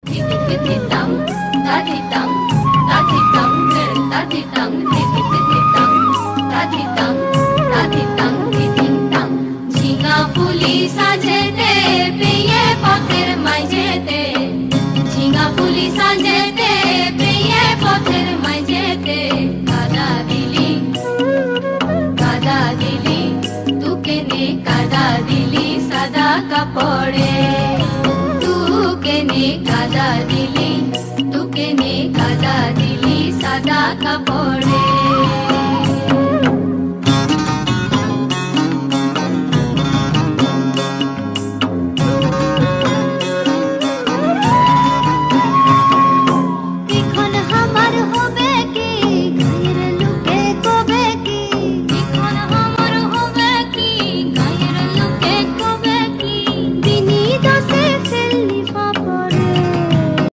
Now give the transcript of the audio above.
Titang, tatitang, tatitang, tatitang, titang, tatitang, tatitang, titang. ঝিঙা ফুলি সাজেতে পেয়ে পথের মাঝেতে, ঝিঙা ফুলি সাজেতে পেয়ে পথের মাঝেতে, কাদা দিলি তুকে নে কাদা দিলি সাদা কাপড়ে, তুকে নে কাদা দিলি, তুকে নে কাদা দিলি সাদা কাপড়ে।